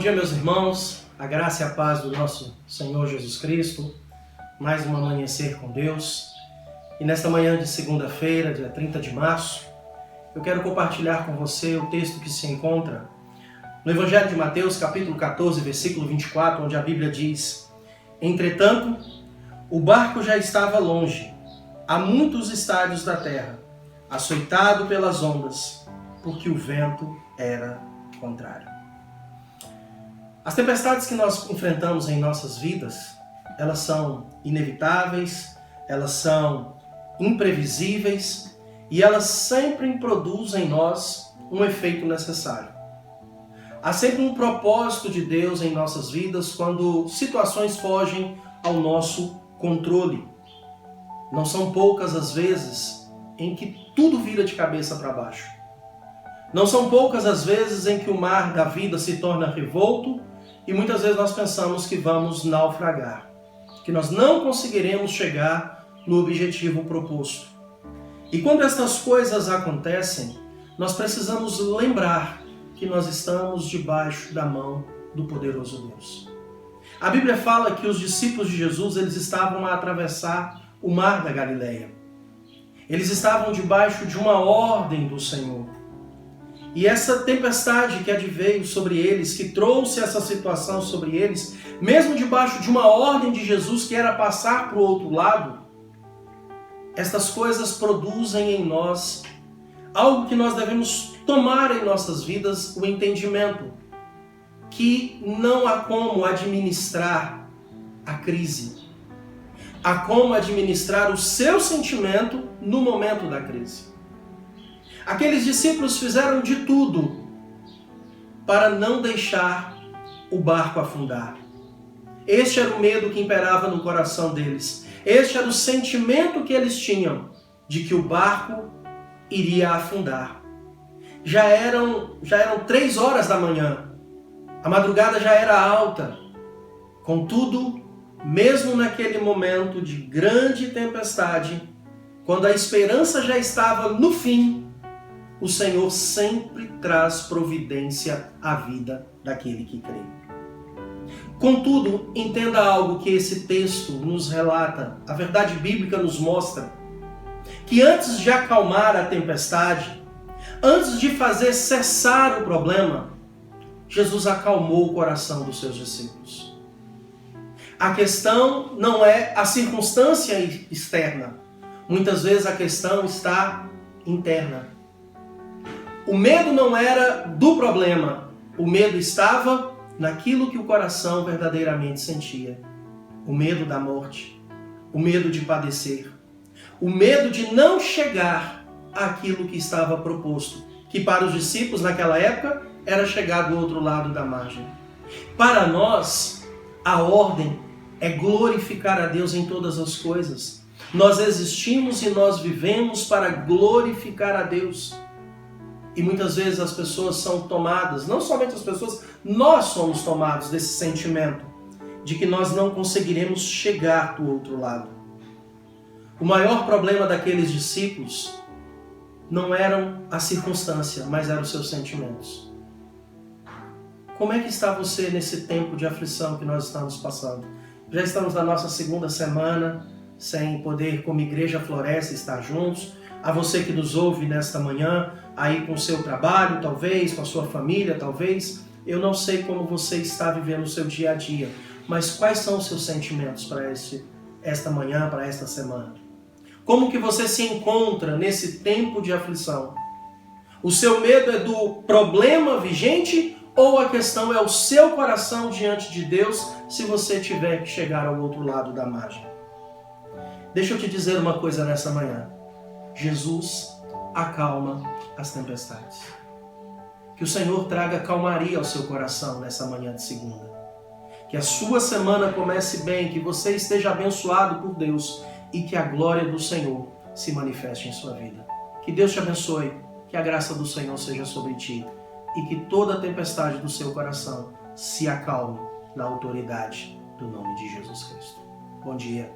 dia, meus irmãos, a graça e a paz do nosso Senhor Jesus Cristo, mais um amanhecer com Deus. E nesta manhã de segunda-feira, dia 30 de março, eu quero compartilhar com você o texto que se encontra no Evangelho de Mateus, capítulo 14, versículo 24, onde a Bíblia diz: Entretanto, o barco já estava longe, a muitos estádios da terra, açoitado pelas ondas, porque o vento era contrário. As tempestades que nós enfrentamos em nossas vidas, elas são inevitáveis, elas são imprevisíveis e elas sempre produzem em nós um efeito necessário. Há sempre um propósito de Deus em nossas vidas quando situações fogem ao nosso controle. Não são poucas as vezes em que tudo vira de cabeça para baixo. Não são poucas as vezes em que o mar da vida se torna revolto e muitas vezes nós pensamos que vamos naufragar, que nós não conseguiremos chegar no objetivo proposto. E quando estas coisas acontecem, nós precisamos lembrar que nós estamos debaixo da mão do poderoso Deus. A Bíblia fala que os discípulos de Jesus eles estavam a atravessar o mar da Galileia. Eles estavam debaixo de uma ordem do Senhor. E essa tempestade que adveio sobre eles, que trouxe essa situação sobre eles, mesmo debaixo de uma ordem de Jesus que era passar para o outro lado, estas coisas produzem em nós algo que nós devemos tomar em nossas vidas, o entendimento que não há como administrar a crise. Há como administrar o seu sentimento no momento da crise. Aqueles discípulos fizeram de tudo para não deixar o barco afundar. Este era o medo que imperava no coração deles. Este era o sentimento que eles tinham de que o barco iria afundar. Já eram 3 horas da manhã. A madrugada já era alta. Contudo, mesmo naquele momento de grande tempestade, quando a esperança já estava no fim, o Senhor sempre traz providência à vida daquele que crê. Contudo, entenda algo que esse texto nos relata, a verdade bíblica nos mostra, que antes de acalmar a tempestade, antes de fazer cessar o problema, Jesus acalmou o coração dos seus discípulos. A questão não é a circunstância externa. Muitas vezes a questão está interna. O medo não era do problema. O medo estava naquilo que o coração verdadeiramente sentia. O medo da morte. O medo de padecer. O medo de não chegar àquilo que estava proposto. Que para os discípulos naquela época era chegar do outro lado da margem. Para nós, a ordem é glorificar a Deus em todas as coisas. Nós existimos e nós vivemos para glorificar a Deus. E muitas vezes as pessoas são tomadas, não somente as pessoas, nós somos tomados desse sentimento de que nós não conseguiremos chegar do outro lado. O maior problema daqueles discípulos não eram a circunstância, mas eram os seus sentimentos. Como é que está você nesse tempo de aflição que nós estamos passando? Já estamos na nossa 2ª semana, sem poder, como Igreja Floresce, estar juntos. A você que nos ouve nesta manhã, aí com o seu trabalho, talvez, com a sua família, talvez. Eu não sei como você está vivendo o seu dia a dia, mas quais são os seus sentimentos para esta manhã, para esta semana? Como que você se encontra nesse tempo de aflição? O seu medo é do problema vigente ou a questão é o seu coração diante de Deus se você tiver que chegar ao outro lado da margem? Deixa eu te dizer uma coisa nessa manhã. Jesus acalma as tempestades. Que o Senhor traga calmaria ao seu coração nessa manhã de segunda. Que a sua semana comece bem, que você esteja abençoado por Deus e que a glória do Senhor se manifeste em sua vida. Que Deus te abençoe, que a graça do Senhor seja sobre ti e que toda a tempestade do seu coração se acalme na autoridade do nome de Jesus Cristo. Bom dia.